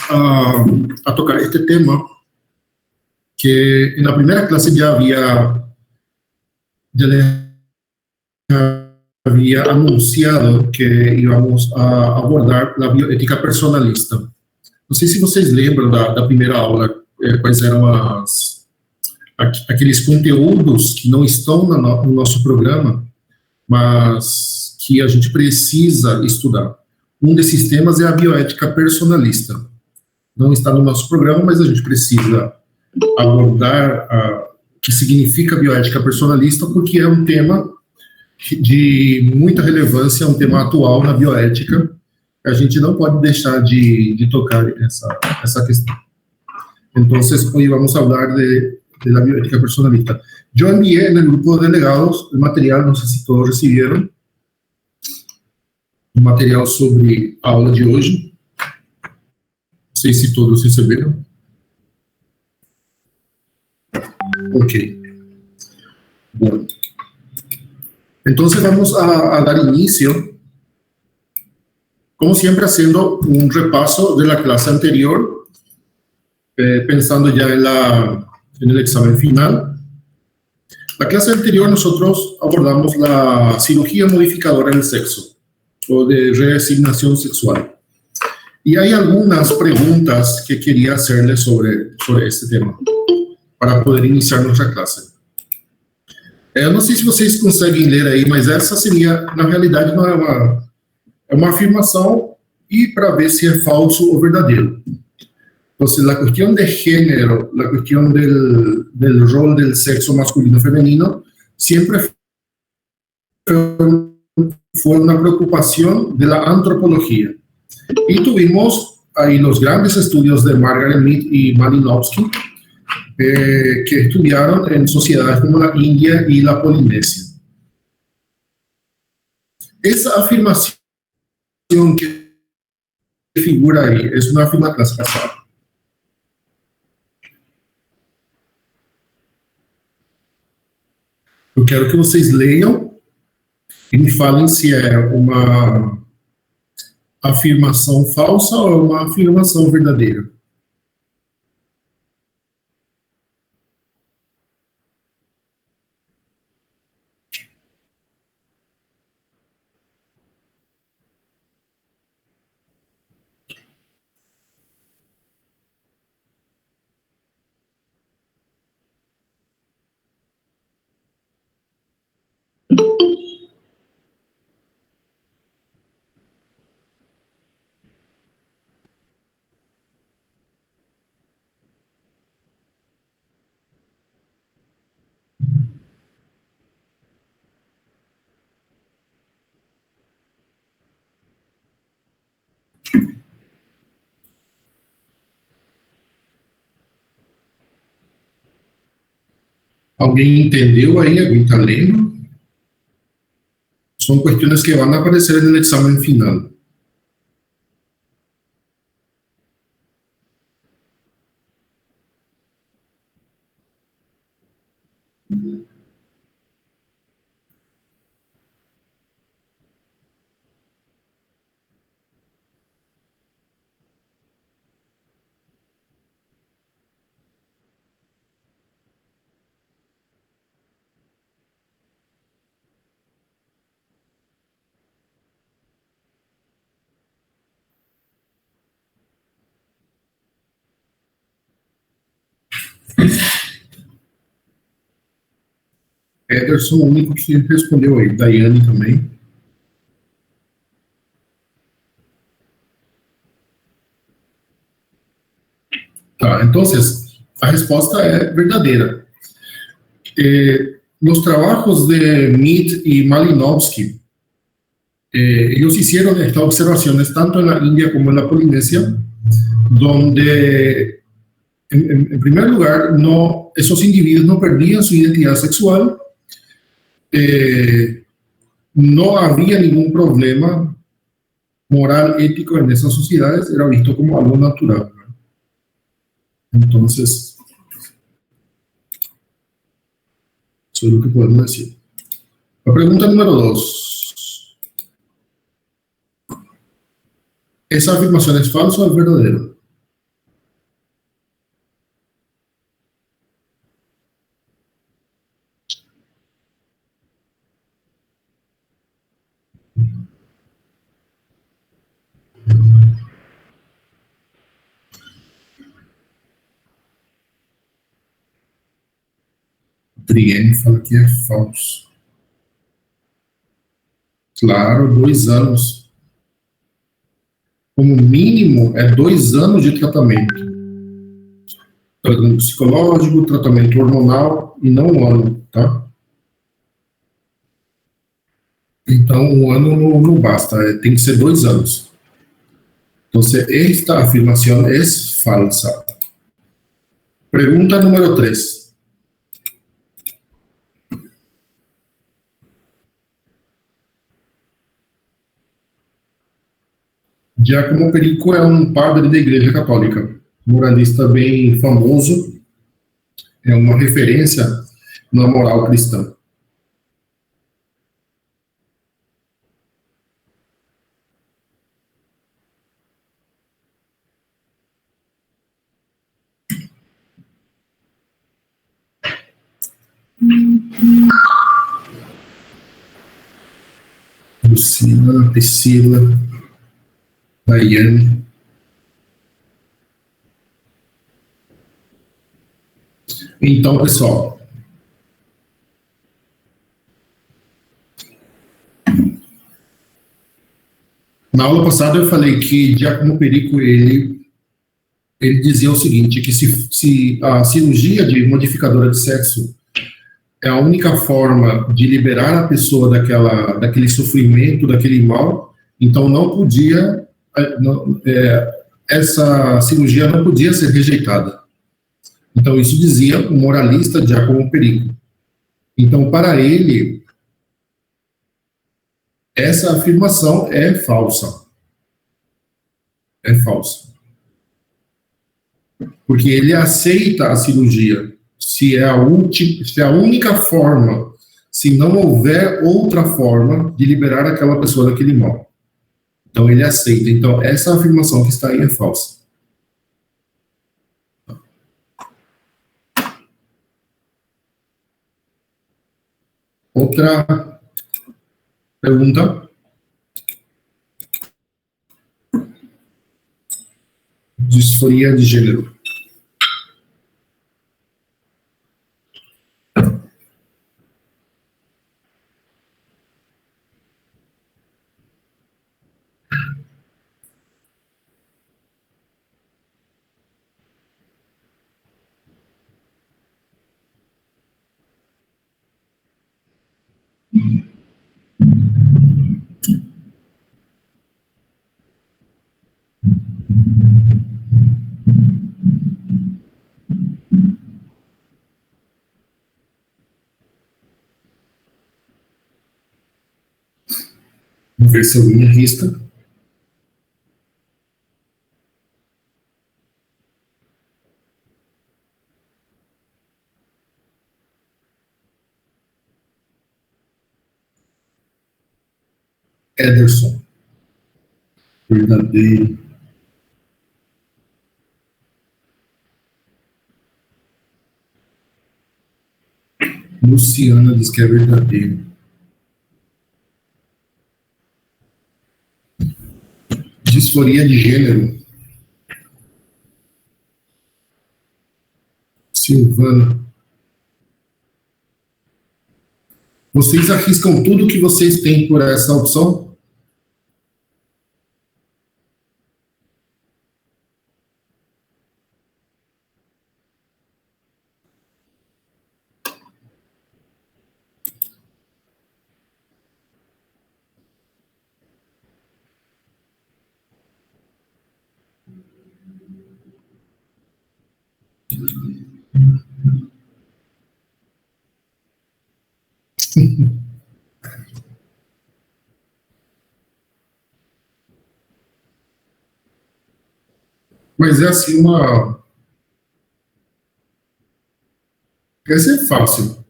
a tocar este tema que en la primera clase ya les había anunciado que íbamos a abordar la bioética personalista. Não sei se vocês lembram da primeira aula, quais eram aqueles conteúdos que não estão no nosso programa, mas que a gente precisa estudar. Um desses temas é a bioética personalista. Não está no nosso programa, mas a gente precisa abordar o que significa bioética personalista, porque é um tema de muita relevância, é um tema atual na bioética. A gente não pode deixar de tocar essa questão. Então, hoje vamos falar de la bioética personalista. Yo envié en el grupo de delegados el material, no sé si todos recibieron, o material sobre a aula de hoje. Não sei se todos receberam. Ok. Bueno. Entonces vamos a dar inicio, como siempre haciendo un repaso de la clase anterior, pensando ya en el examen final. La clase anterior nosotros abordamos la cirugía modificadora del sexo, o de reasignación sexual. Y hay algunas preguntas que quería hacerles sobre este tema, para poder iniciar nuestra clase. Eu não sei se vocês conseguem ler aí, mas essa seria, na realidade, uma afirmação y para ver si es falso o verdadero. Entonces, la cuestión de género, la cuestión del rol del sexo masculino femenino, siempre fue una preocupación de la antropología. Y tuvimos ahí los grandes estudios de Margaret Mead y Malinowski, que estudiaron en sociedades como la India y la Polinesia. Esa afirmación que figura ahí es una afirmación casada. Eu quero que vocês leiam e me falem se é uma afirmação falsa ou uma afirmação verdadeira. ¿Alguien entendió ahí? ¿Alguien está leyendo? Son cuestiones que van a aparecer en el examen final. Ederson, o único que respondeu aí. Daiane também. Tá, então, a resposta é verdadeira. Los trabajos de Mead y Malinowski, ellos hicieron estas observaciones tanto en la India como en la Polinesia, donde, en primer lugar, esos individuos no perdían su identidad sexual, no había ningún problema moral, ético en esas sociedades, era visto como algo natural, ¿no? Entonces, eso es lo que podemos decir. La pregunta número 2. ¿Esa afirmación es falsa o es verdadera? Triene fala que é falso. Claro, 2 anos. Como mínimo, é 2 anos de tratamento. Tratamento psicológico, tratamento hormonal, e não 1 ano, tá? Então, 1 ano não basta, tem que ser 2 anos. Então, esta afirmação é falsa. Pergunta número 3. Giacomo Perico é um padre da Igreja Católica, moralista bem famoso, é uma referência na moral cristã. Lucila, Priscila, Daiane. Então, pessoal, na aula passada eu falei que Giacomo Perico, ele dizia o seguinte, que se a cirurgia de modificadora de sexo é a única forma de liberar a pessoa daquele sofrimento, daquele mal, então não podia, essa cirurgia não podia ser rejeitada. Então isso dizia o moralista Giacomo Perico. Então para ele, essa afirmação é falsa. É falsa. Porque ele aceita a cirurgia. Se é a única forma, se não houver outra forma de liberar aquela pessoa daquele mal. Então ele aceita. Então essa afirmação que está aí é falsa. Outra pergunta. Disforia de gênero. Vamos ver se alguém arrisca. Ederson. Verdadeiro. Luciana diz que é verdadeiro. Disforia de gênero. Silvana. Vocês arriscam tudo que vocês têm por essa opção? Mas é assim uma... Essa é fácil.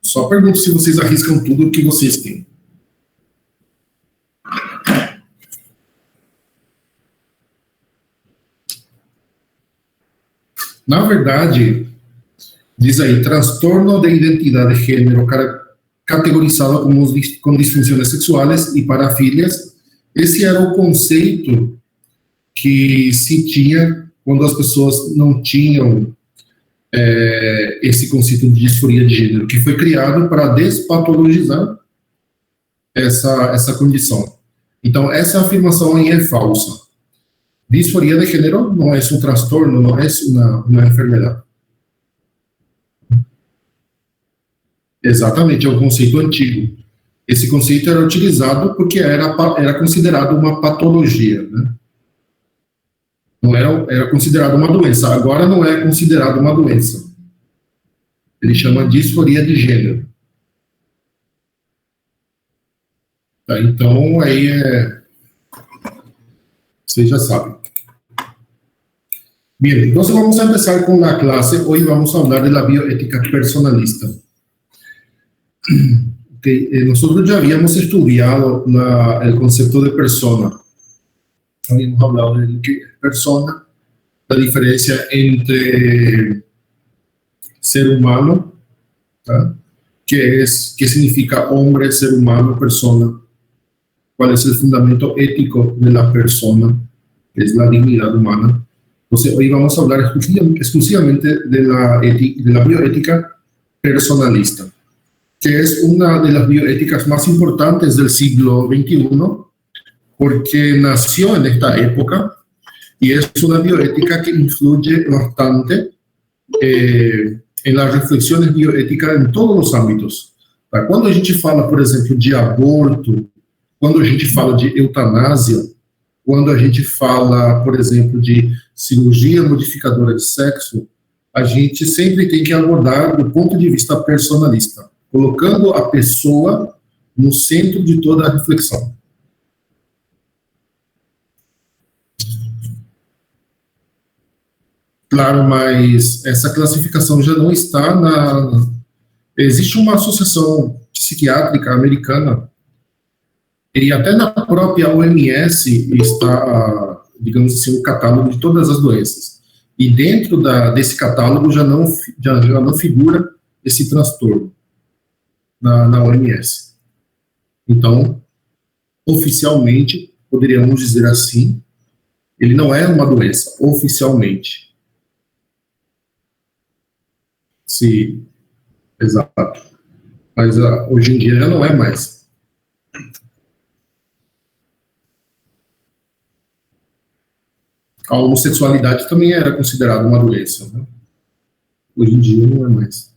Só pergunto se vocês arriscam tudo que vocês têm. Na verdade, diz aí, transtorno de identidade de gênero categorizado com disfunções sexuais e parafilias. Esse era o conceito que se tinha quando as pessoas não tinham esse conceito de disforia de gênero, que foi criado para despatologizar essa condição. Então, essa afirmação aí é falsa. Disforia de gênero não é um transtorno, não é uma enfermidade. Exatamente, é um conceito antigo. Esse conceito era utilizado porque era considerado uma patologia, né? Não era considerado uma doença. Agora não é considerado uma doença. Ele chama disforia de gênero. Tá, então, aí vocês já sabem. Bien, entonces vamos a empezar con la clase. Hoy vamos a hablar de la bioética personalista. Okay, nosotros ya habíamos estudiado el concepto de persona. Habíamos hablado de qué es persona, la diferencia entre ser humano, ¿tá? qué significa hombre, ser humano, persona, cuál es el fundamento ético de la persona, que es la dignidad humana. Entonces, hoy vamos a hablar exclusivamente de la bioética personalista, que es una de las bioéticas más importantes del siglo XXI, porque nació en esta época y es una bioética que influye bastante en las reflexiones bioéticas en todos los ámbitos. Tá? Quando a gente fala, por exemplo, de aborto, quando a gente fala de eutanásia, quando a gente fala, por exemplo, de cirurgia modificadora de sexo, a gente sempre tem que abordar do ponto de vista personalista, colocando a pessoa no centro de toda a reflexão. Claro, mas essa classificação já não está Existe uma associação psiquiátrica americana, e até na própria OMS está, digamos assim, o catálogo de todas as doenças. E dentro desse catálogo já não figura esse transtorno na OMS. Então, oficialmente, poderíamos dizer assim, ele não é uma doença, oficialmente. Sim, exato. Mas hoje em dia já não é mais. A homossexualidade também era considerada uma doença, né? Hoje em dia não é mais.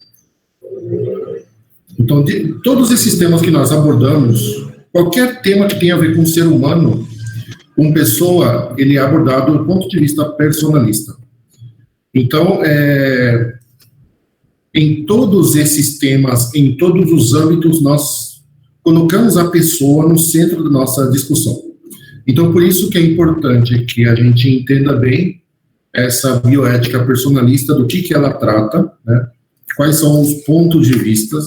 Então, de todos esses temas que nós abordamos, qualquer tema que tenha a ver com o ser humano, com pessoa, ele é abordado do ponto de vista personalista. Então, em todos esses temas, em todos os âmbitos, nós colocamos a pessoa no centro da nossa discussão. Então, por isso que é importante que a gente entenda bem essa bioética personalista, do que ela trata, né? Quais são os pontos de vista,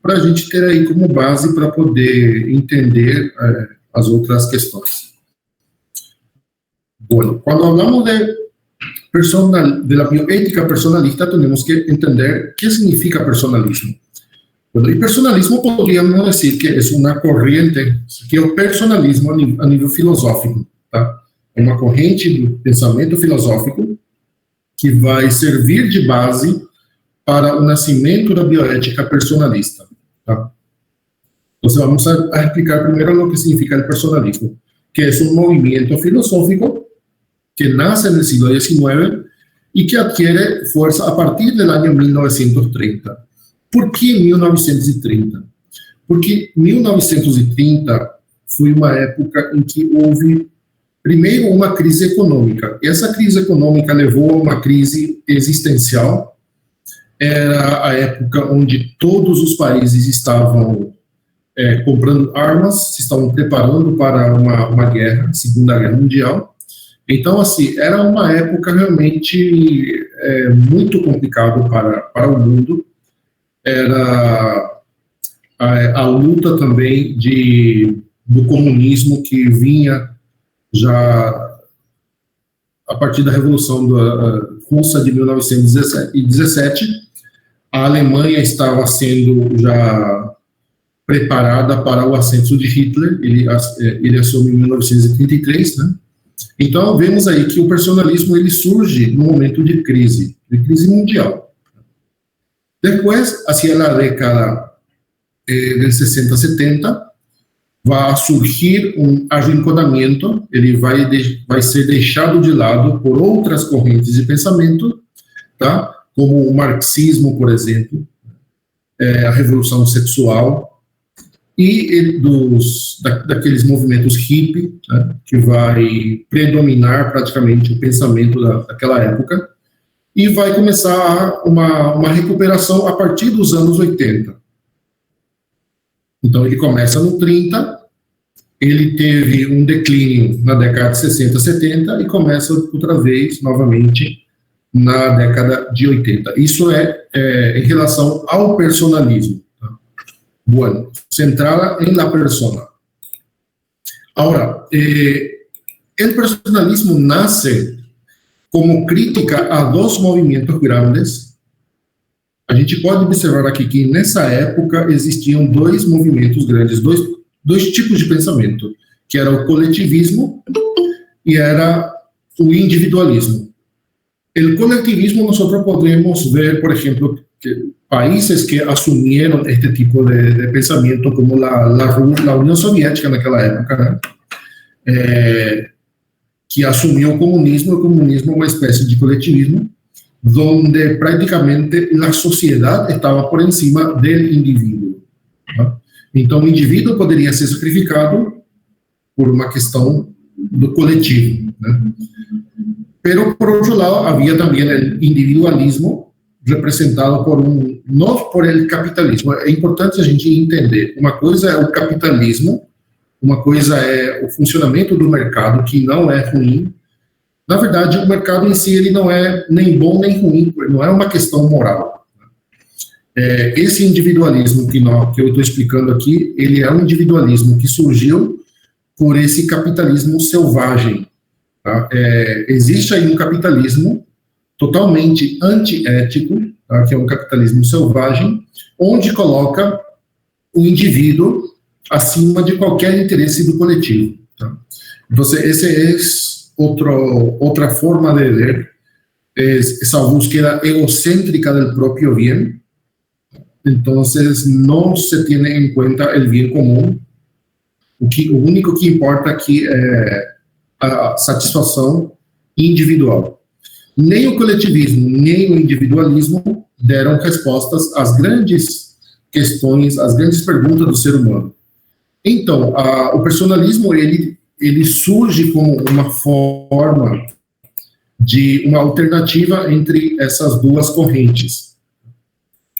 para a gente ter aí como base para poder entender as outras questões. Bueno, quando falamos de la bioética personalista, temos que entender o que significa personalismo. Bueno, y personalismo podríamos decir que es una corriente, que es el personalismo a nivel filosófico, tá? É uma corrente do pensamento filosófico que vai servir de base para o nascimento da bioética personalista, tá? Então, vamos a explicar primeiro o que significa o personalismo, que é um movimento filosófico que nasce no siglo XIX e que adquiere força a partir do ano 1930. Por que 1930? Porque 1930 foi uma época em que houve, primeiro, uma crise econômica. Essa crise econômica levou a uma crise existencial. Era a época onde todos os países estavam comprando armas, se estavam preparando para uma guerra, Segunda Guerra Mundial. Então, assim, era uma época realmente muito complicada para o mundo. Era a luta também do comunismo que vinha já a partir da Revolução Russa de 1917. A Alemanha estava sendo já preparada para o ascenso de Hitler. Ele assume em 1933, né? Então, vemos aí que o personalismo ele surge no momento de crise mundial. Depois, hacia a década del 60, 70, vai surgir um arrinconamento, ele vai ser deixado de lado por outras correntes de pensamento, tá? Como o marxismo, por exemplo, a revolução sexual, e daqueles movimentos hippie, né, que vai predominar praticamente o pensamento daquela época, e vai começar uma recuperação a partir dos anos 80. Então, ele começa no 30, ele teve um declínio na década de 60, 70, e começa outra vez, novamente, na década de 80. Isso é em relação ao personalismo. Bueno, centrada en la persona. Ahora, el personalismo nace como crítica a dos movimentos grandes. A gente pode observar aqui que nessa época existiam dois movimentos grandes, dois tipos de pensamento, que era o coletivismo e era o individualismo. El colectivismo nosotros podemos ver, por ejemplo, que países que asumieron este tipo de pensamiento, como la Unión Soviética naquela época, né? Que asumiu o comunismo é uma espécie de coletivismo, donde prácticamente a sociedade estava por encima do indivíduo. Tá? Então, o indivíduo poderia ser sacrificado por uma questão do coletivo. Né? Pero, por outro lado, havia também o individualismo, representado não por el capitalismo. É importante a gente entender, uma coisa é o capitalismo, uma coisa é o funcionamento do mercado, que não é ruim. Na verdade, o mercado em si ele não é nem bom nem ruim, não é uma questão moral. Esse individualismo que eu estou explicando aqui, ele é um individualismo que surgiu por esse capitalismo selvagem. Tá? Existe aí um capitalismo totalmente antiético, tá? Que é um capitalismo selvagem, onde coloca o indivíduo acima de qualquer interesse do coletivo. Tá? Então, essa é outra forma de ver essa búsqueda egocêntrica do próprio bem. Então, não se tem em conta o bem comum. O único que importa aqui é a satisfação individual. Nem o coletivismo, nem o individualismo deram respostas às grandes questões, às grandes perguntas do ser humano. Então, o personalismo, ele surge como uma forma de uma alternativa entre essas duas correntes.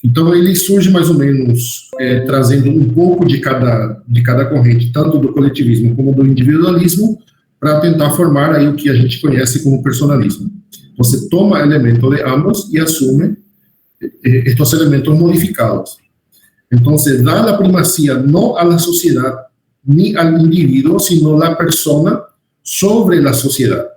Então, ele surge mais ou menos trazendo um pouco de cada corrente, tanto do coletivismo como do individualismo, para tentar formar aí o que a gente conhece como personalismo. Você toma elementos de ambos e assume estes elementos modificados. Então, dá a primazia não à sociedade nem ao indivíduo, sino à persona sobre a sociedade.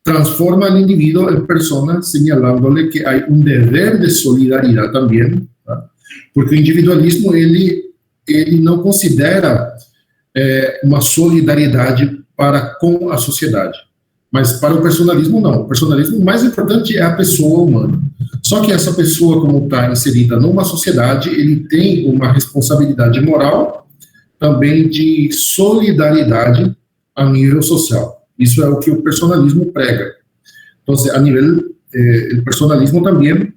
Transforma o indivíduo em persona, señalándole que há um dever de solidariedade também, tá? Porque o individualismo ele não considera uma solidariedade para com a sociedade. Mas para o personalismo, não. O personalismo, o mais importante é a pessoa humana. Só que essa pessoa, como está inserida numa sociedade, ele tem uma responsabilidade moral, também de solidariedade a nível social. Isso é o que o personalismo prega. Então, a nível, o personalismo também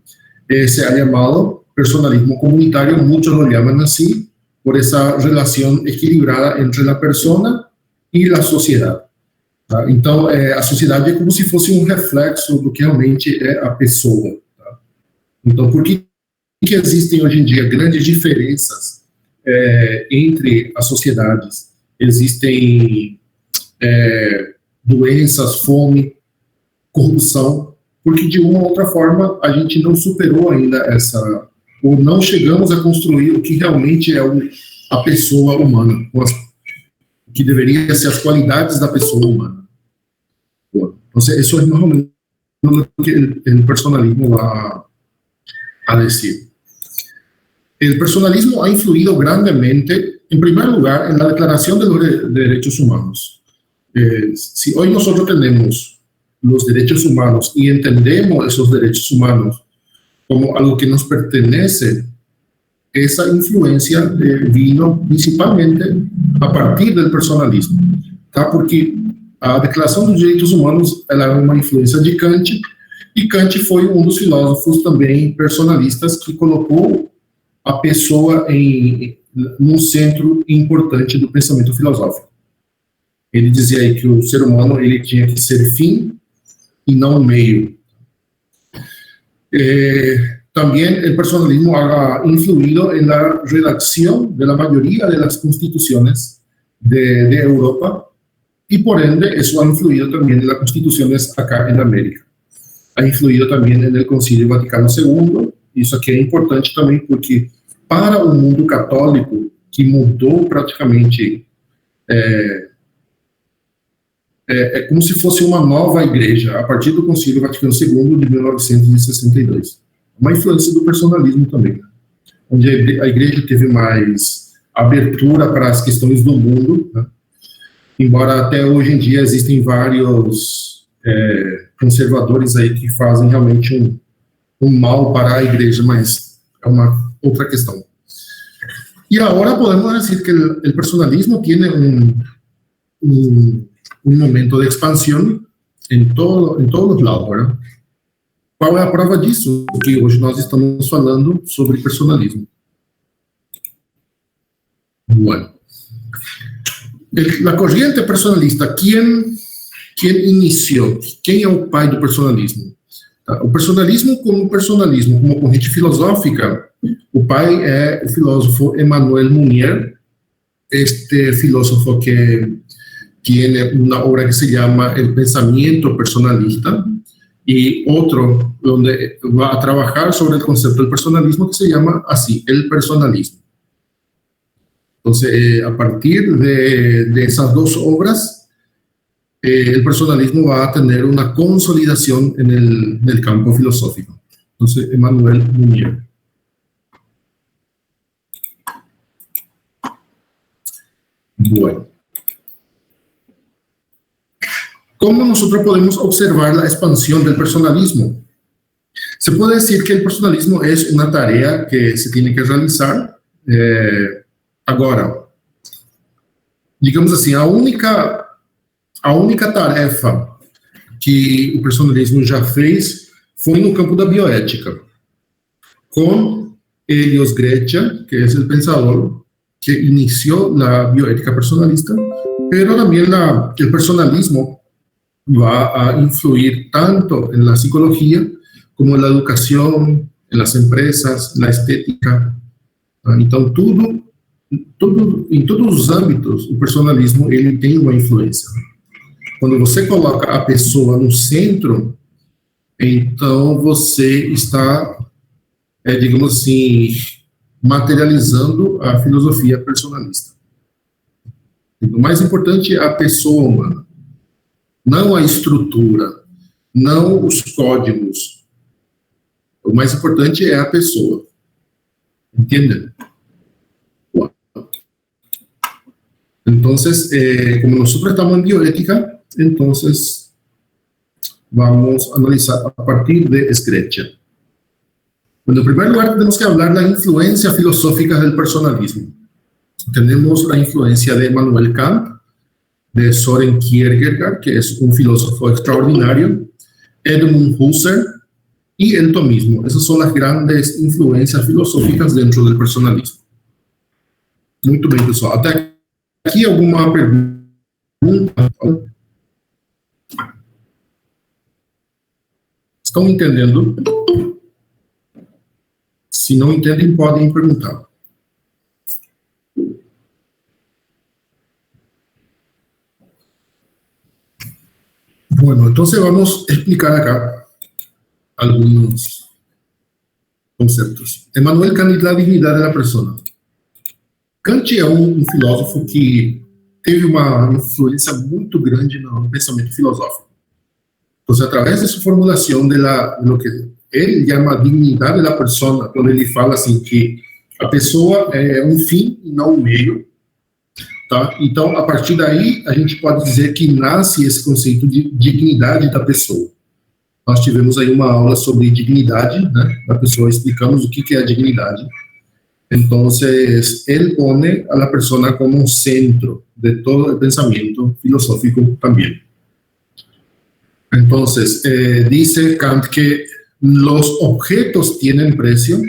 se ha chamado personalismo comunitário, muitos lo llaman assim, por essa relação equilibrada entre a persona e a sociedade. Tá? Então, a sociedade é como se fosse um reflexo do que realmente é a pessoa. Tá? Então, por que existem hoje em dia grandes diferenças entre as sociedades? Existem doenças, fome, corrupção, porque de uma ou outra forma a gente não superou ainda ou não chegamos a construir o que realmente é a pessoa humana, o que deveria ser as qualidades da pessoa humana. Então, isso é mais ou menos o que o personalismo va a decir. El personalismo ha influido grandemente, en primer lugar, en la Declaración de los Derechos Humanos. si hoy nosotros tenemos los derechos humanos y entendemos esos derechos humanos como algo que nos pertenece, esa influencia vino principalmente a partir del personalismo, tá? Porque a Declaração dos Direitos Humanos ela é uma influência de Kant, e Kant foi um dos filósofos também personalistas que colocou a pessoa num centro importante do pensamento filosófico. Ele dizia aí que o ser humano ele tinha que ser fim e não meio. También el personalismo ha influido en la redacción de la mayoría de las constituciones de Europa, y por ende eso ha influido también en las constituciones acá en América. Ha influido también en el Concilio Vaticano II, y eso aquí es importante también porque para o mundo católico, que mudou praticamente, é como se fosse uma nova igreja, a partir do Concílio Vaticano II de 1962. Uma influência do personalismo também, onde a igreja teve mais abertura para as questões do mundo, né? Embora até hoje em dia existem vários conservadores aí que fazem realmente um mal para a igreja, mas é uma outra questão. E agora podemos dizer que o personalismo tem um momento de expansão em todos os lados, né? Qual é a prova disso? Que hoje nós estamos falando sobre personalismo. Bueno. La corriente personalista, ¿quién inició? ¿Quién é o pai do personalismo? O personalismo, como corrente filosófica, o pai é o filósofo Emmanuel Mounier, este filósofo que tiene una obra que se llama El Pensamiento Personalista, y otro donde va a trabajar sobre el concepto del personalismo que se llama así, el personalismo. Entonces, a partir de esas dos obras, el personalismo va a tener una consolidación en el campo filosófico. Entonces, Emmanuel Mounier. Bueno. ¿Cómo nosotros podemos observar la expansión del personalismo? Se puede decir que el personalismo es una tarea que se tiene que realizar. Agora, digamos assim, a única tarefa que o personalismo já fez foi no campo da bioética, com Helios Grécia, que é o pensador que iniciou a bioética personalista, pero também o personalismo va a influir tanto en la psicología como en la educación, en las empresas, en la estética. Então, em todos os âmbitos, o personalismo ele tem uma influência. Quando você coloca a pessoa no centro, então você está, digamos assim, materializando a filosofia personalista. O mais importante é a pessoa humana. Não a estrutura, não os códigos. O mais importante é a pessoa. Entendem? Então, como nós estamos em bioética, então vamos analisar a partir de Grécia. Bueno, en primer lugar, tenemos que hablar de la influencia filosófica del personalismo. Tenemos la influencia de Immanuel Kant, de Søren Kierkegaard, que es un filósofo extraordinario, Edmund Husserl y el tomismo. Esas son las grandes influencias filosóficas dentro del personalismo. Muy bien, pessoal. Até aqui alguma pergunta? Estão entendendo? Se não entendem, podem perguntar. Bueno, entonces vamos a explicar acá algunos conceptos. Immanuel Kant y la dignidad de la persona. Kant é um filósofo que teve uma influência muito grande no pensamento filosófico. Então, através dessa formulação de lo que ele chama dignidade da persona, quando ele fala assim que a pessoa é um fim e não um meio, tá? Então, a partir daí, a gente pode dizer que nasce esse conceito de dignidade da pessoa. Nós tivemos aí uma aula sobre dignidade, né, da pessoa, explicamos o que é a dignidade. Entonces, él pone a la persona como un centro de todo el pensamiento filosófico también. Entonces, dice Kant que los objetos tienen precio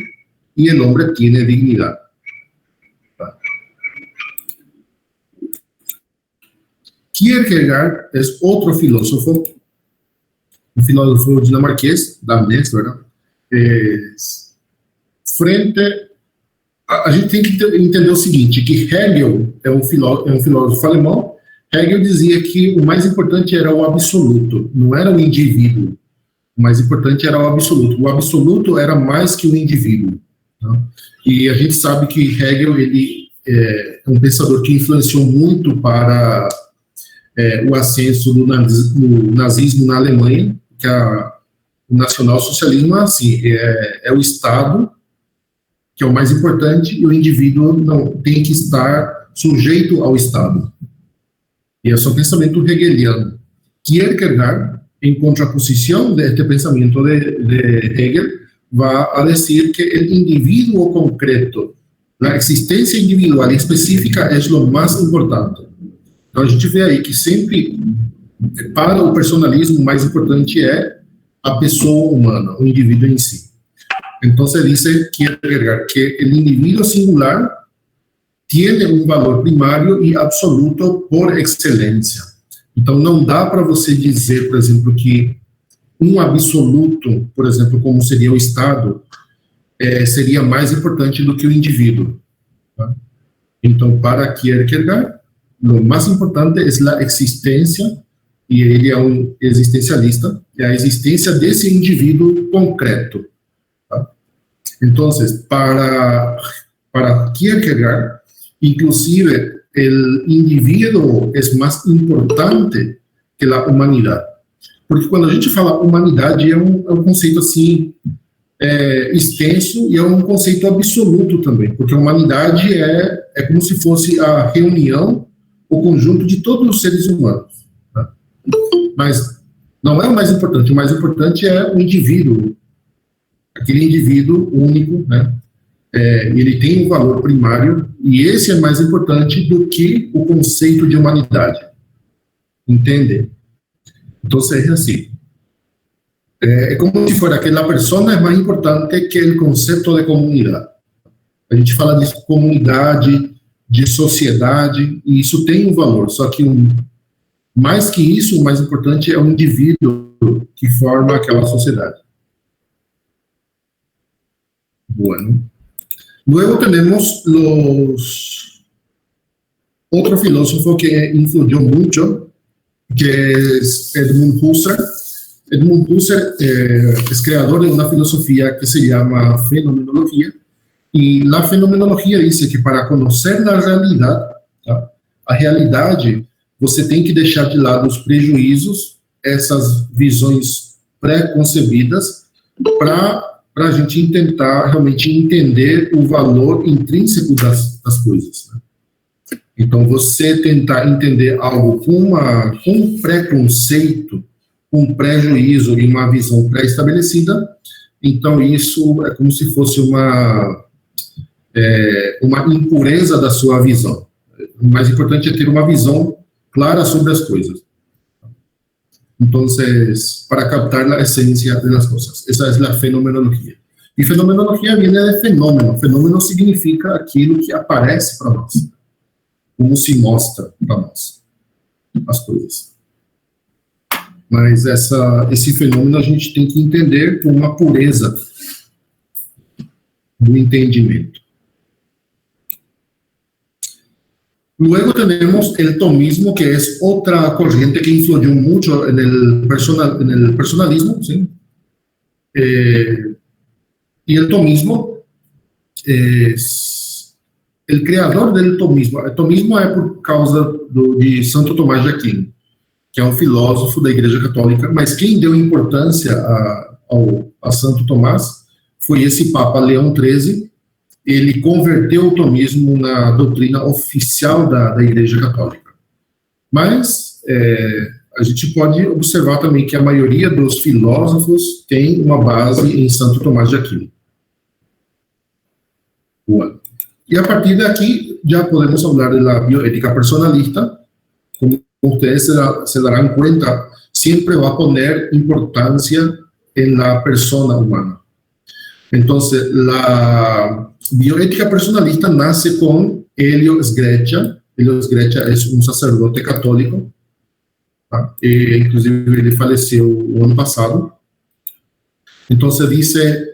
y el hombre tiene dignidad. Kierkegaard es otro filósofo, un filósofo dinamarquês, danês, ¿verdad? A gente tem que entender o seguinte, que Hegel é um filósofo alemão. Hegel dizia que o mais importante era o absoluto, não era o indivíduo. O mais importante era o absoluto. O absoluto era mais que o indivíduo. Tá? E a gente sabe que Hegel ele é um pensador que influenciou muito para o ascenso do nazismo na Alemanha, que o nacionalsocialismo assim, é o Estado que é o mais importante, e o indivíduo não tem que estar sujeito ao Estado. E esse é o pensamento hegeliano. Kierkegaard, em contraposição deste pensamento de Hegel, vai a dizer que o indivíduo concreto, a existência individual específica é o mais importante. Então a gente vê aí que sempre, para o personalismo, o mais importante é a pessoa humana, o indivíduo em si. Entonces dice Kierkegaard que el individuo singular tiene un valor primário e absoluto por excelência. Então não dá para você dizer, por exemplo, que um absoluto, por exemplo, como seria o Estado, seria mais importante do que o indivíduo. Tá? Então, para Kierkegaard, o mais importante é a existência, e ele é um existencialista, é a existência desse indivíduo concreto. Entonces, para Kierkegaard, inclusive, el individuo es más importante que la humanidad. Porque quando a gente fala humanidade, é um conceito assim, extenso, e é um conceito absoluto também, porque a humanidade é como se fosse a reunião, o conjunto de todos os seres humanos. Tá? Mas não é o mais importante é o indivíduo, aquele indivíduo único, né? Ele tem um valor primário, e esse é mais importante do que o conceito de humanidade. Entende? Então, é assim. É como se fosse aquela pessoa é mais importante que o conceito de comunidade. A gente fala de comunidade, de sociedade, e isso tem um valor, só que mais que isso, o mais importante é o indivíduo que forma aquela sociedade. Bueno, luego tenemos otro filósofo que influyó mucho, que es Edmund Husserl. Edmund Husserl es creador de una filosofía que se llama fenomenología, y la fenomenología dice que para conocer la realidad, tá? A realidade, você tem que deixar de lado os prejuízos, essas visões pré-concebidas, para a gente tentar realmente entender o valor intrínseco das coisas. Né? Então, você tentar entender algo com um preconceito, um prejuízo e uma visão pré-estabelecida, então isso é como se fosse uma impureza da sua visão. O mais importante é ter uma visão clara sobre as coisas. Entonces, para captar la esencia de las cosas. Esa es la fenomenología. Y fenomenología viene de fenômeno. Fenômeno significa aquilo que aparece para nós. Como se mostra para nós as coisas. Mas esse fenômeno a gente tem que entender com uma pureza do entendimento. Luego tenemos el tomismo, que es otra corriente que influyó mucho en el personalismo, ¿sí? Y el tomismo es el creador del tomismo. El tomismo é por causa de Santo Tomás de Aquino, que é um filósofo da Igreja Católica, mas quem deu importância a Santo Tomás foi esse Papa Leão XIII. ele converteu o tomismo na doutrina oficial da Igreja Católica. Mas a gente pode observar também que a maioria dos filósofos tem uma base em Santo Tomás de Aquino. Boa. Y a partir de aquí ya podemos hablar de la bioética personalista. Como ustedes se darán cuenta, siempre va a poner importancia en la persona humana. Entonces, la bioética personalista nace con Elio Sgreccia. Elio Sgreccia es un sacerdote católico, inclusive ele faleceu o ano passado. Entonces dice,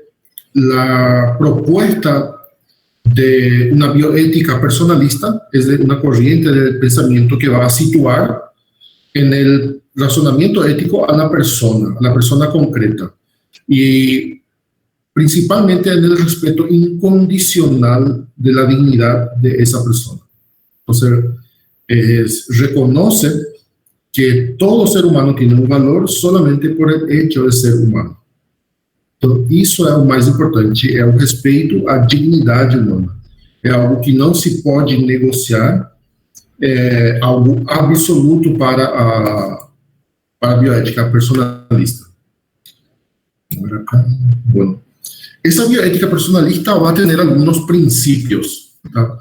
la propuesta de una bioética personalista es de una corriente de pensamiento que va a situar en el razonamiento ético a la persona concreta, y principalmente en el respeto incondicional de la dignidad de esa persona. Entonces, reconoce que todo ser humano tiene un valor solamente por el hecho de ser humano. Então, isso é o mais importante, é o respeito à dignidade humana. É algo que não se pode negociar, é algo absoluto para a bioética personalista. Bueno, essa bioética personalista va a tener algunos principios. ¿Tá?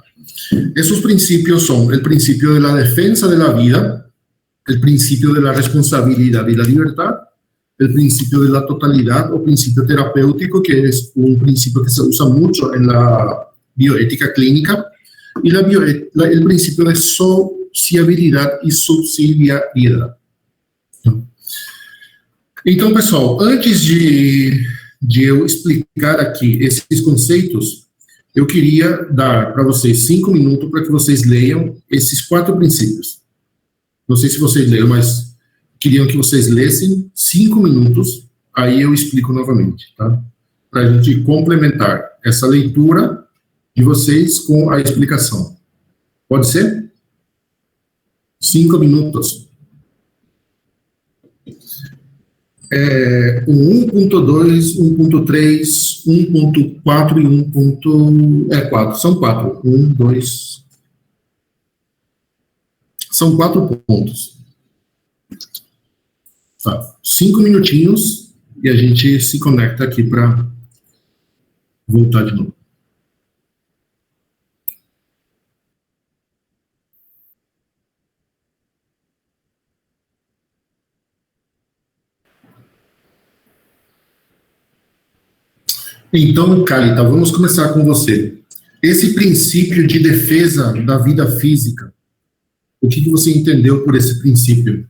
Esos principios son el principio de la defensa de la vida, el principio de la responsabilidad y la libertad, el principio de la totalidad o principio terapéutico, que es un principio que se usa mucho en la bioética clínica, y el principio de sociabilidad y subsidiariedad. Então, pessoal, antes de eu explicar aqui esses conceitos, eu queria dar para vocês 5 minutos para que vocês leiam esses 4 princípios. Não sei se vocês leram, mas queriam que vocês lessem 5 minutos, aí eu explico novamente, tá? Para a gente complementar essa leitura de vocês com a explicação. Pode ser? 5 minutos. O 1.2, 1.3, 1.4 e 4. São 4. 1, 2... São 4 pontos. Tá. 5 minutinhos e a gente se conecta aqui para voltar de novo. Então, Kalita, vamos começar com você. Esse princípio de defesa da vida física, o que você entendeu por esse princípio?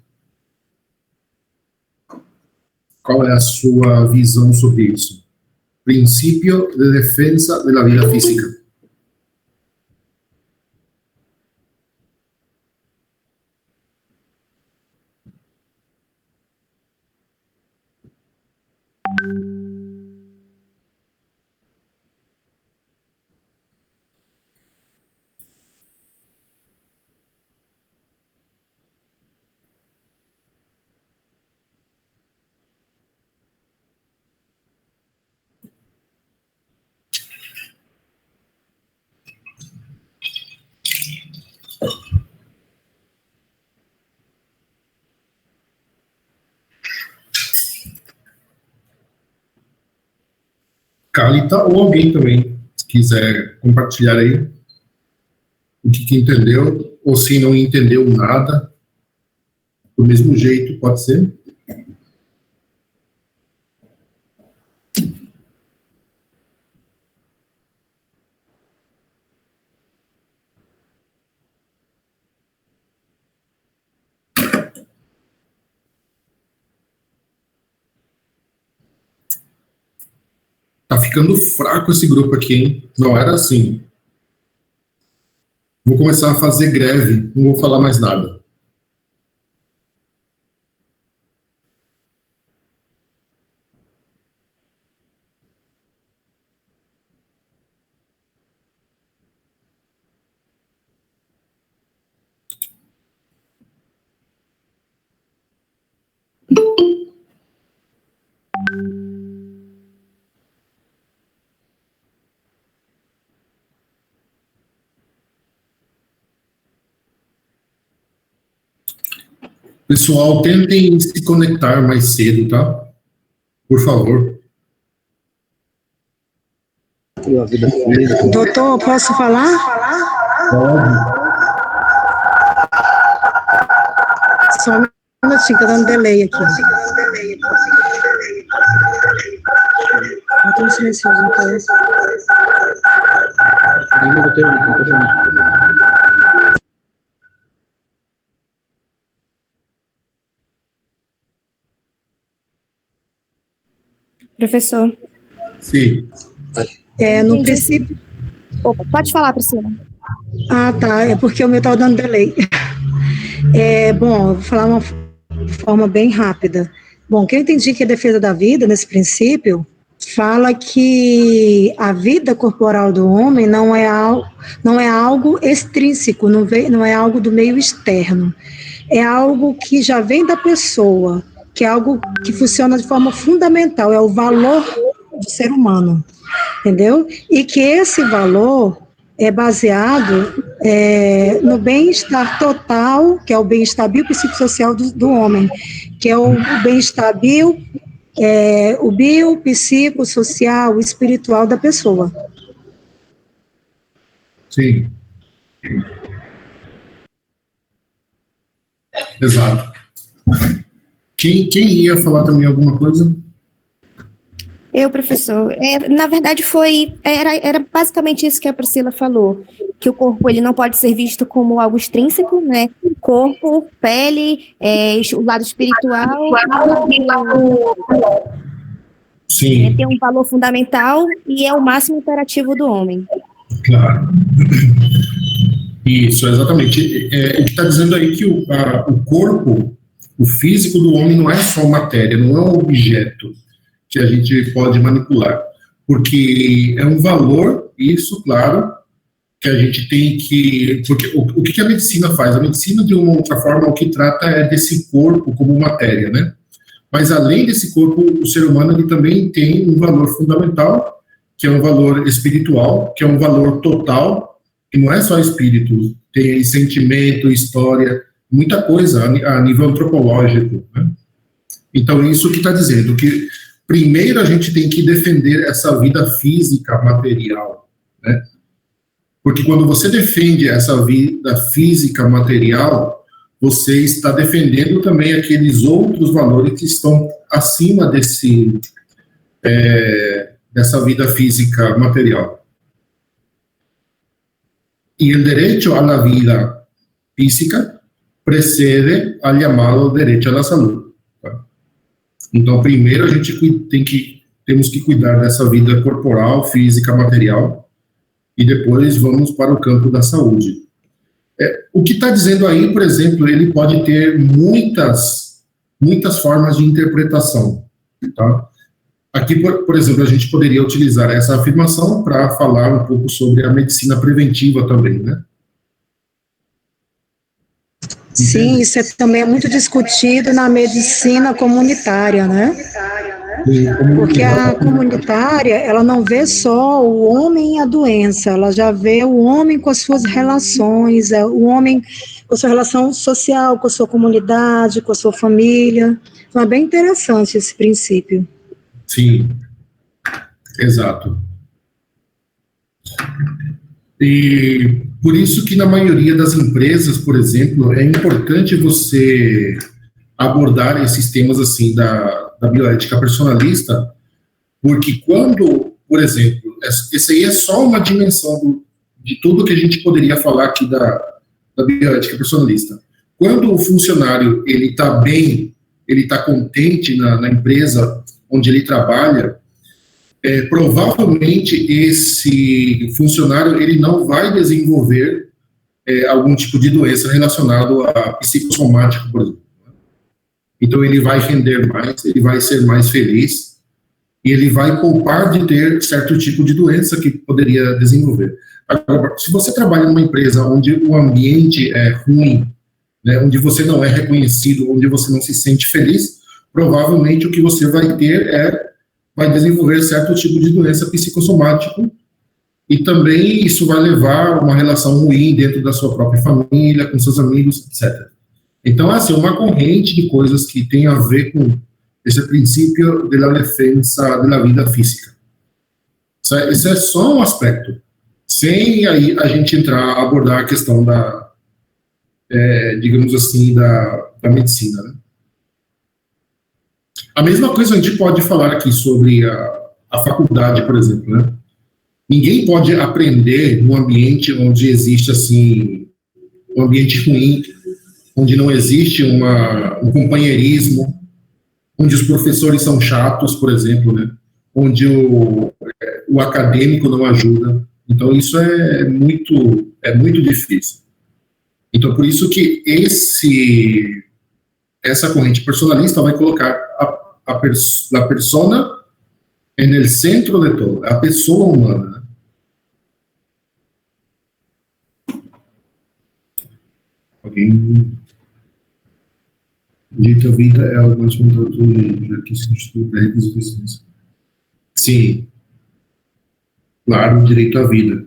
Qual é a sua visão sobre isso? Princípio de defesa da vida física. Kalita, ou alguém também quiser compartilhar aí o que entendeu, ou se não entendeu nada, do mesmo jeito, pode ser? Tá ficando fraco esse grupo aqui, hein? Não era assim. Vou começar a fazer greve, não vou falar mais nada. Pessoal, tentem se conectar mais cedo, tá? Por favor. Doutor, posso falar? Pode. Só um minutinho, tá dando delay aqui. Estou silencioso, então. Professor. Sim. No princípio... Opa, pode falar, Priscila. Ah, tá, é porque o meu estava dando delay. Bom, eu vou falar uma forma bem rápida. Bom, o que eu entendi que a defesa da vida, nesse princípio, fala que a vida corporal do homem não é algo extrínseco, não é algo do meio externo. É algo que já vem da pessoa, que é algo que funciona de forma fundamental, é o valor do ser humano, entendeu? E que esse valor é baseado no bem-estar total, que é o bem-estar biopsicossocial do homem, que é o bem-estar o biopsicossocial, o espiritual da pessoa. Sim. Exato. Quem ia falar também alguma coisa? Eu, professor. Na verdade, era basicamente isso que a Priscila falou, que o corpo ele não pode ser visto como algo extrínseco, né? Corpo, pele, o lado espiritual, Sim. Tem um valor fundamental e é o máximo imperativo do homem. Claro. Isso, exatamente. Ele está dizendo aí que o corpo, o físico do homem não é só matéria, não é um objeto que a gente pode manipular, porque é um valor, isso, claro, que a gente tem que... Porque o que a medicina faz? A medicina, de uma outra forma, o que trata é desse corpo como matéria, né? Mas, além desse corpo, o ser humano ele também tem um valor fundamental, que é um valor espiritual, que é um valor total, que não é só espírito, tem sentimento, história, muita coisa a nível antropológico, né? Então, isso que está dizendo, que primeiro a gente tem que defender essa vida física, material, né? Porque quando você defende essa vida física, material, você está defendendo também aqueles outros valores que estão acima dessa vida física, material. E o direito à vida física precede ao chamado direito à saúde. Então, primeiro a gente temos que cuidar dessa vida corporal, física, material, e depois vamos para o campo da saúde. O que está dizendo aí, por exemplo, ele pode ter muitas formas de interpretação, tá? Aqui, por exemplo, a gente poderia utilizar essa afirmação para falar um pouco sobre a medicina preventiva também, né? Sim, isso também é muito discutido na medicina comunitária, né? Porque a comunitária, ela não vê só o homem e a doença, ela já vê o homem com as suas relações, o homem com a sua relação social, com a sua comunidade, com a sua família. Então é bem interessante esse princípio. Sim, exato. E por isso que na maioria das empresas, por exemplo, é importante você abordar esses temas assim da bioética personalista, porque quando, por exemplo, essa aí é só uma dimensão de tudo que a gente poderia falar aqui da bioética personalista. Quando o funcionário ele está bem, ele está contente na empresa onde ele trabalha, provavelmente esse funcionário ele não vai desenvolver algum tipo de doença relacionado a psicossomático, por exemplo. Então ele vai render mais, ele vai ser mais feliz e ele vai poupar de ter certo tipo de doença que poderia desenvolver. Agora, se você trabalha numa empresa onde o ambiente é ruim, né, onde você não é reconhecido, onde você não se sente feliz, provavelmente o que você vai ter vai desenvolver certo tipo de doença psicossomática e também isso vai levar a uma relação ruim dentro da sua própria família, com seus amigos, etc. Então, assim, uma corrente de coisas que tem a ver com esse princípio da defesa da vida física. Esse é só um aspecto, sem aí a gente entrar a abordar a questão da, digamos assim, da medicina, né? A mesma coisa a gente pode falar aqui sobre a faculdade, por exemplo, né? Ninguém pode aprender num ambiente onde existe, assim, um ambiente ruim, onde não existe um companheirismo, onde os professores são chatos, por exemplo, né? Onde o acadêmico não ajuda. Então, isso é muito difícil. Então, por isso que essa corrente personalista vai colocar a persona no centro de todo, a pessoa humana, né? Alguém... Direito à vida é algo mais controlado que se constitui pré-requisitos. Sim. Claro, direito à vida.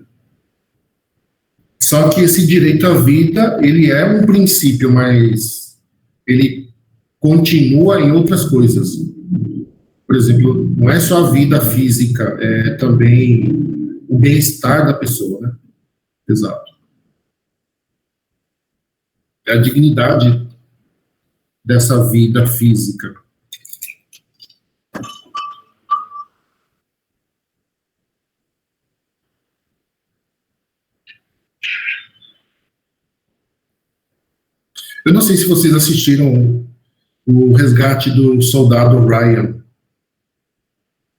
Só que esse direito à vida, ele é um princípio, mas ele continua em outras coisas. Por exemplo, não é só a vida física, é também o bem-estar da pessoa, né? Exato. É a dignidade dessa vida física. Eu não sei se vocês assistiram o resgate do soldado Ryan.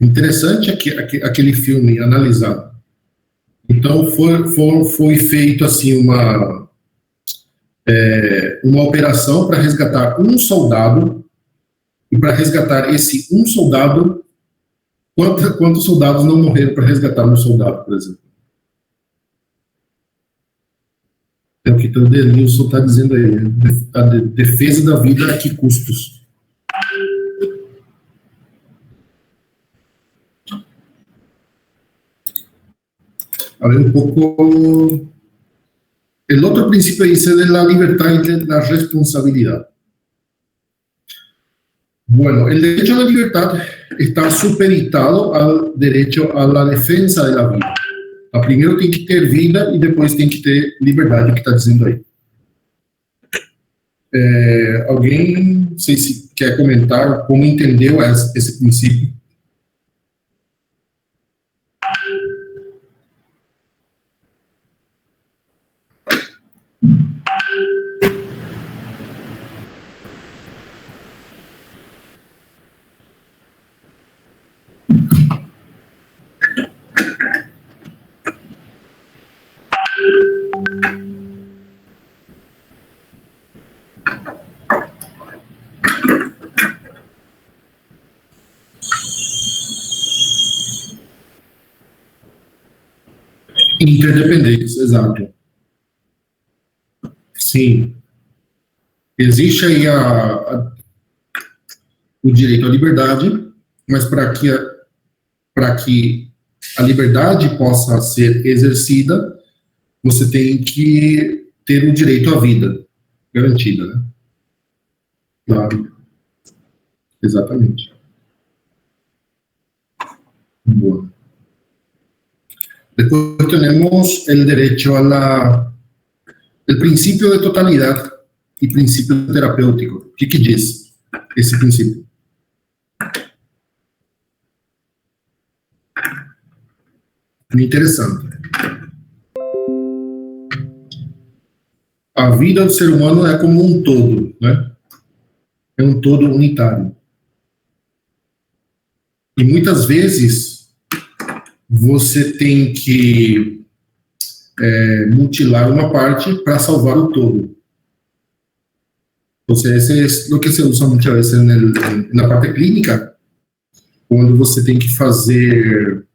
Interessante aquele filme, analisado. Então, foi feito assim uma operação para resgatar um soldado, e para resgatar esse um soldado, quantos soldados não morreram para resgatar um soldado, por exemplo? É o que o Denilson está dizendo aí, né? A defesa da vida a que custos? A ver, un poco... El otro principio dice de la libertad y de la responsabilidad. Bueno, el derecho a la libertad está supeditado al derecho a la defensa de la vida. Primero tem que ter vida e depois tem que ter liberdade, que está dizendo aí. Alguém, não sei se quer comentar como entendeu esse princípio. Interdependência, exato. Sim. Existe aí o direito à liberdade, mas para que a liberdade possa ser exercida, você tem que ter o direito à vida garantida, né? Claro. Exatamente. Boa. Después tenemos el derecho el principio de totalidad y principio terapéutico. ¿Qué dice ese principio? Muy interesante. A vida do ser humano é como um todo, né? É um todo unitário. E muitas vezes você tem que mutilar uma parte para salvar o todo. Entonces, eso es lo que se usa muchas veces en la parte clínica, quando você tem que fazer,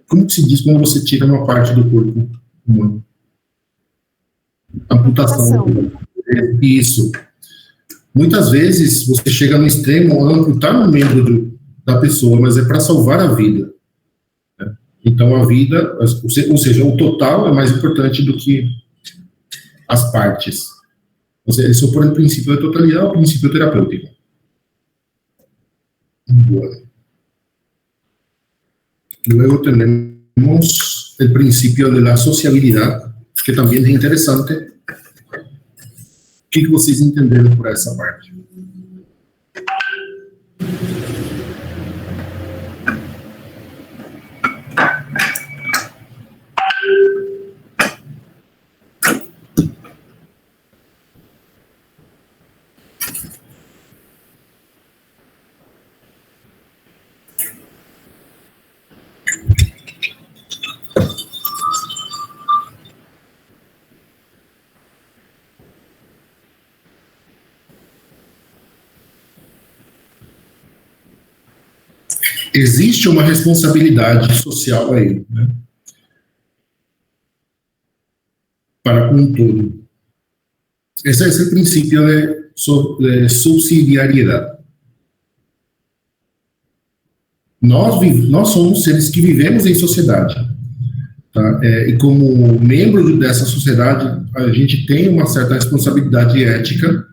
como que se diz quando você tira uma parte do corpo humano? Amputação. Isso. Muitas vezes você chega no extremo a amputar um membro da pessoa, mas é para salvar a vida. Né? Então a vida, ou seja, o total é mais importante do que as partes. Entonces, eso por el principio de totalidad o principio terapéutico. Bueno. Luego tenemos el principio de la sociabilidad, que también es interesante. O que vocês entenderam por essa parte? Existe uma responsabilidade social aí, né? Para com todo. Esse é o princípio de subsidiariedade. Nós somos seres que vivemos em sociedade, tá? E como membro dessa sociedade, a gente tem uma certa responsabilidade ética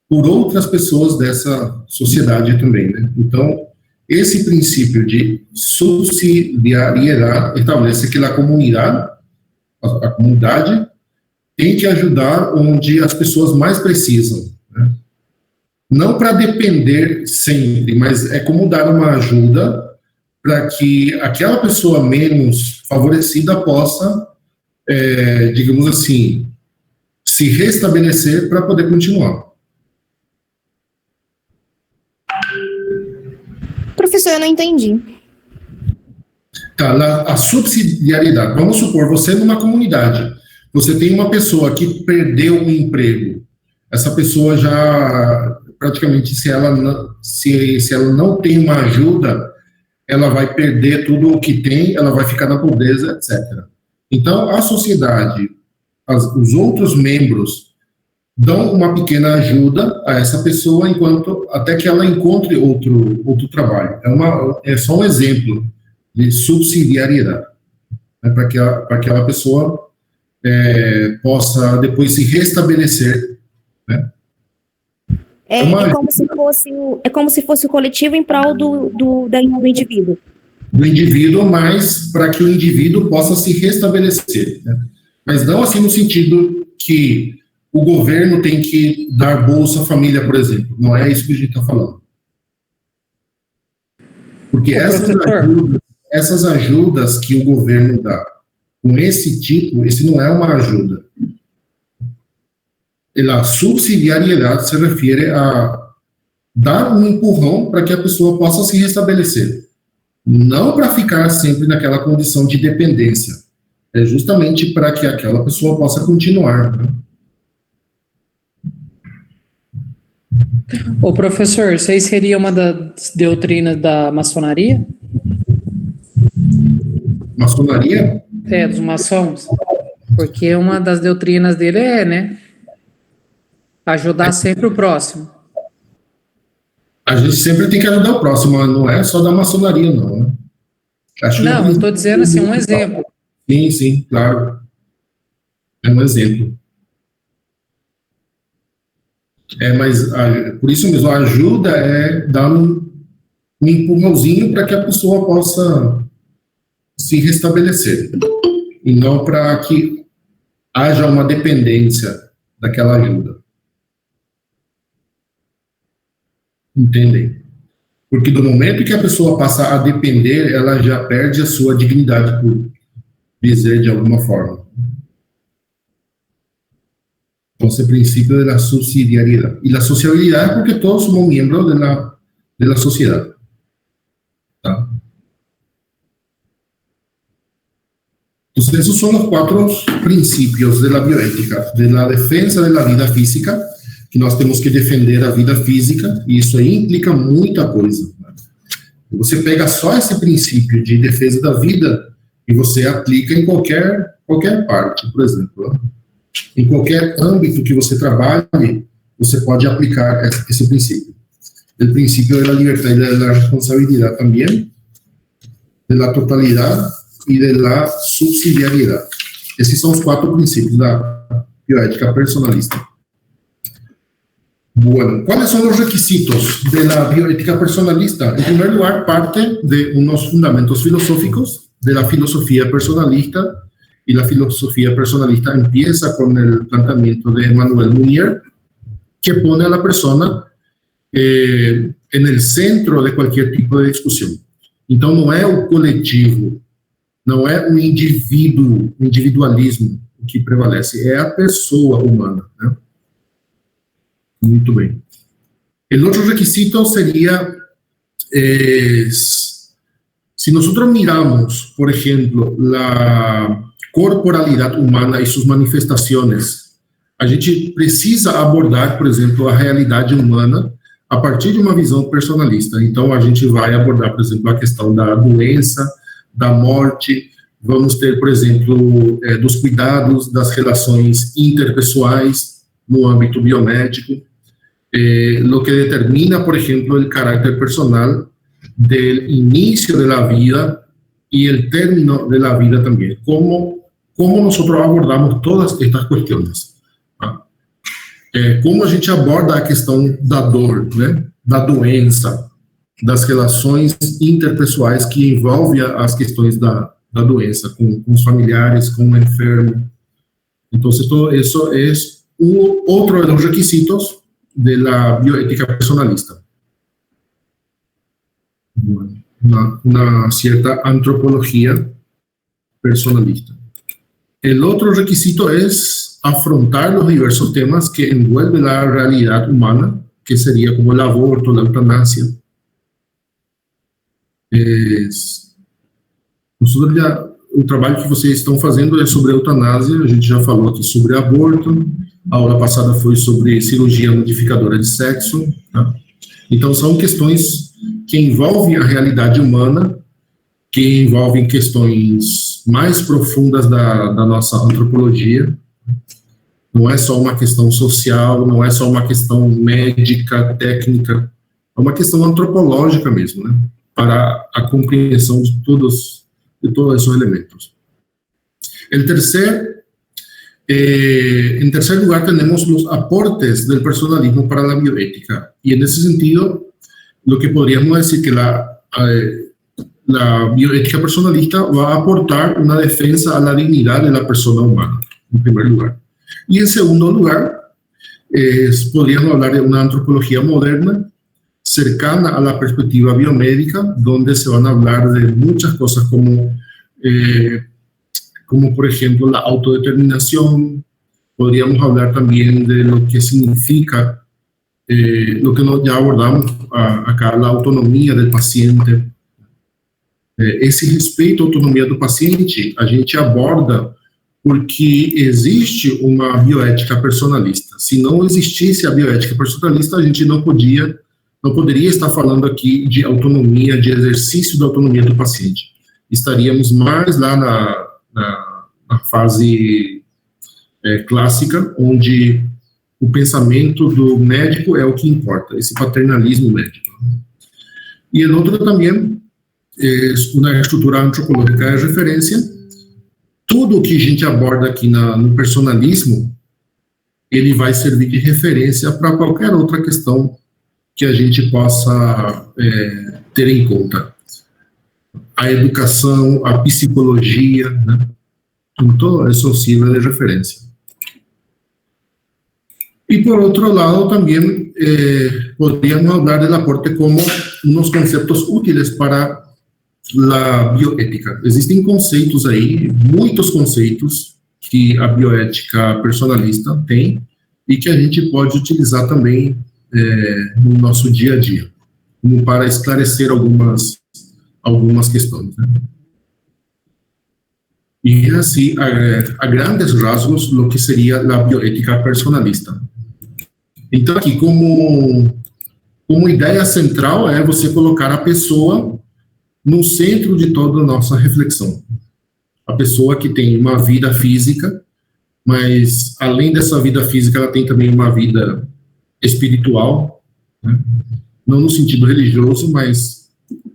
por outras pessoas dessa sociedade também, né? Então, esse princípio de subsidiariedade estabelece que a comunidade tem que ajudar onde as pessoas mais precisam, né? Não para depender sempre, mas é como dar uma ajuda para que aquela pessoa menos favorecida possa, digamos assim, se restabelecer para poder continuar. Professor, eu não entendi. Tá, a subsidiariedade. Vamos supor, você numa comunidade, você tem uma pessoa que perdeu o emprego. Essa pessoa já, praticamente, se ela não tem uma ajuda, ela vai perder tudo o que tem, ela vai ficar na pobreza, etc. Então, a sociedade, os outros membros, dão uma pequena ajuda a essa pessoa até que ela encontre outro trabalho. É só um exemplo de subsidiariedade, né, para que aquela pessoa possa depois se restabelecer, né? É como se fosse o coletivo em prol do indivíduo. Do indivíduo, mas para que o indivíduo possa se restabelecer, né? Mas não assim no sentido que o governo tem que dar Bolsa Família, por exemplo. Não é isso que a gente está falando. Porque essas ajudas que o governo dá, com esse tipo, esse não é uma ajuda. A subsidiariedade se refere a dar um empurrão para que a pessoa possa se restabelecer. Não para ficar sempre naquela condição de dependência. É justamente para que aquela pessoa possa continuar, né? Ô, professor, isso aí seria uma das doutrinas da maçonaria? Maçonaria? Dos maçons. Porque uma das doutrinas dele né, ajudar sempre o próximo. A gente sempre tem que ajudar o próximo, mas não é só da maçonaria, não, né? Não, eu estou dizendo assim, um exemplo. Sim, claro. É um exemplo. Mas por isso mesmo, a ajuda é dar um empurrãozinho para que a pessoa possa se restabelecer. E não para que haja uma dependência daquela ajuda. Entendem? Porque do momento que a pessoa passa a depender, ela já perde a sua dignidade, por dizer de alguma forma. Então, esse princípio da subsidiariedade. E a sociabilidade porque todos somos membros da sociedade. Tá? Então, esses são os 4 princípios da bioética. Da defesa da vida física, que nós temos que defender a vida física, e isso aí implica muita coisa. Né? Você pega só esse princípio de defesa da vida e você aplica em qualquer parte, por exemplo. Né? Em qualquer âmbito que você trabalhe, você pode aplicar esse princípio. O princípio da liberdade e da responsabilidade também, da totalidade e da subsidiariedade. Esses são os 4 princípios da bioética personalista. Bueno, ¿cuáles son los requisitos de la bioética personalista? En primer lugar, parte de unos fundamentos filosóficos de la filosofía personalista, y la filosofía personalista empieza con el planteamiento de Emmanuel Mounier, que pone a la persona en el centro de qualquer tipo de discussão. Então, não é o coletivo, não é o indivíduo, o individualismo que prevalece, é a pessoa humana, né? Muito bem. O outro requisito seria, se nós miramos, por exemplo, a corporalidade humana e suas manifestações, a gente precisa abordar, por exemplo, a realidade humana a partir de uma visão personalista. Então, a gente vai abordar, por exemplo, a questão da doença, da morte, vamos ter, por exemplo, dos cuidados, das relações interpessoais no âmbito biomédico, lo que determina, por ejemplo, el carácter personal del inicio de la vida y el término de la vida también. ¿Cómo nosotros abordamos todas estas cuestiones? Como a gente aborda a questão da dor, né? Da doença, das relações interpessoais que envolvem as questões da doença, com os familiares, com o enfermo. Então, isso é outro de los requisitos de la bioética personalista. Bueno, una cierta antropología personalista. El otro requisito es afrontar los diversos temas que envuelven la realidad humana, que sería como el aborto, la eutanasia. O trabalho que vocês estão fazendo é sobre a eutanásia, a gente já falou aqui sobre aborto, a aula passada foi sobre cirurgia modificadora de sexo, tá? Então, são questões que envolvem a realidade humana, que envolvem questões mais profundas da nossa antropologia. Não é só uma questão social, não é só uma questão médica, técnica, é uma questão antropológica mesmo, né? Para a compreensão de todos esos elementos. En tercer lugar, tenemos los aportes del personalismo para la bioética. Y en ese sentido, lo que podríamos decir que la bioética personalista va a aportar una defensa a la dignidad de la persona humana, en primer lugar. Y en segundo lugar, podríamos hablar de una antropología moderna, cercana a la perspectiva biomédica, donde se van a hablar de muchas cosas como por ejemplo la autodeterminación. Podríamos hablar también de lo que significa, lo que ya abordamos acá, la autonomía del paciente. Esse respeito à autonomia do paciente, a gente aborda porque existe uma bioética personalista. Se não existisse a bioética personalista, a gente não poderia estar falando aqui de autonomia, de exercício da autonomia do paciente. Estaríamos mais lá na fase clássica, onde o pensamento do médico é o que importa, esse paternalismo médico. E o outro também, na estrutura antropológica é referência. Tudo o que a gente aborda aqui no personalismo, ele vai servir de referência para qualquer outra questão que a gente possa ter em conta. A educação, a psicologia, né? Então, isso sirve de referência. E, por outro lado, também podríamos falar do aporte como uns conceitos úteis para a bioética. Existem conceitos aí, muitos conceitos que a bioética personalista tem e que a gente pode utilizar também no nosso dia a dia, como para esclarecer algumas questões, né? E assim, a grandes rasgos, o que seria a bioética personalista. Então, aqui, como ideia central, é você colocar a pessoa no centro de toda a nossa reflexão. A pessoa que tem uma vida física, mas, além dessa vida física, ela tem também uma vida espiritual, né? Não no sentido religioso, mas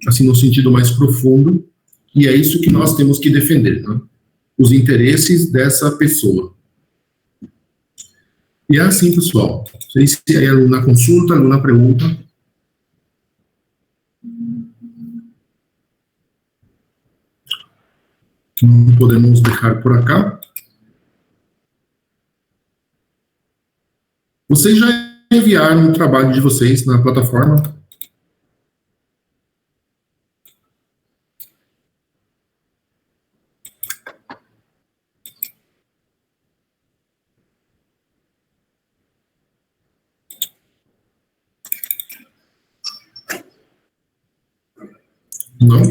assim no sentido mais profundo, e é isso que nós temos que defender, né? Os interesses dessa pessoa. E é assim, pessoal. Não sei se é alguma consulta, alguma pergunta. Não podemos deixar por acá. Vocês já enviaram o trabalho de vocês na plataforma? Não?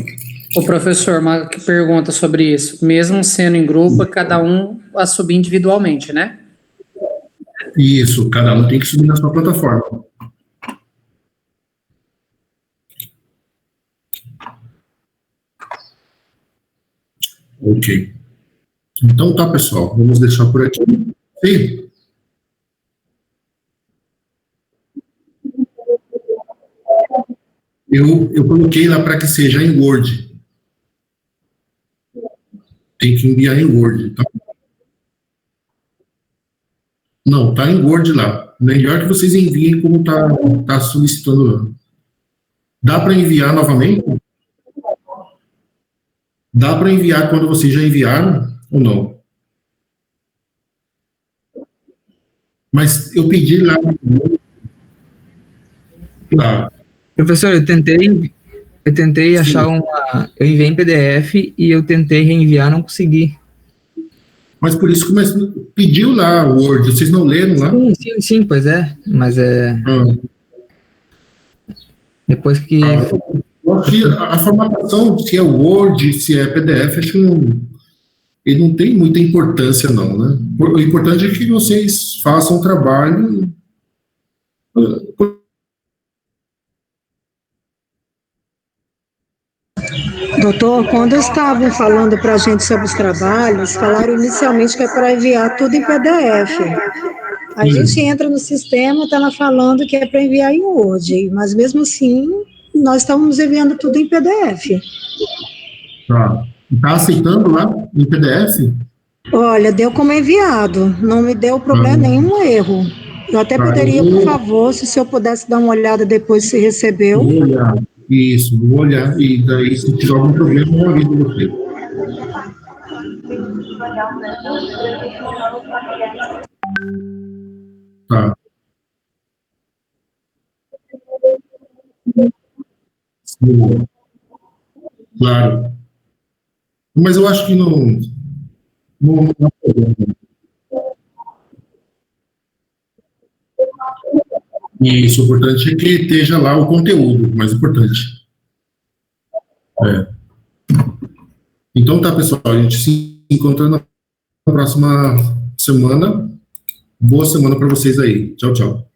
O professor, uma pergunta sobre isso. Mesmo sendo em grupo, cada um a subir individualmente, né? Isso, cada um tem que subir na sua plataforma. Ok. Então tá, pessoal, vamos deixar por aqui. Sim. Eu coloquei lá para que seja em Word. Tem que enviar em Word, tá? Não, tá em Word lá. Melhor que vocês enviem como tá solicitando lá. Dá para enviar novamente? Dá para enviar quando vocês já enviaram ou não? Mas eu pedi lá. Tá. Professor, eu tentei achar eu enviei em PDF e eu tentei reenviar, não consegui. Mas por isso que pediu lá o Word, vocês não leram lá? Sim, pois é, mas depois que... Eu acho que a formatação, se é Word, se é PDF, acho que ele não tem muita importância não, né? O importante é que vocês façam o trabalho... Doutor, quando estavam falando para a gente sobre os trabalhos, falaram inicialmente que é para enviar tudo em PDF. A gente entra no sistema, está lá falando que é para enviar em Word, mas mesmo assim, nós estamos enviando tudo em PDF. Tá aceitando lá em PDF? Olha, deu como enviado, não me deu problema nenhum erro. Eu até poderia, por favor, se o senhor pudesse dar uma olhada depois se recebeu. Vou olhar, isso, vou olhar, e daí se tiver algum problema, eu aviso você. Tá. Sim. Claro. Mas eu acho que não há problema. Isso, o importante é que esteja lá o conteúdo, mais importante. Então tá, pessoal, a gente se encontra na próxima semana. Boa semana para vocês aí. Tchau, tchau.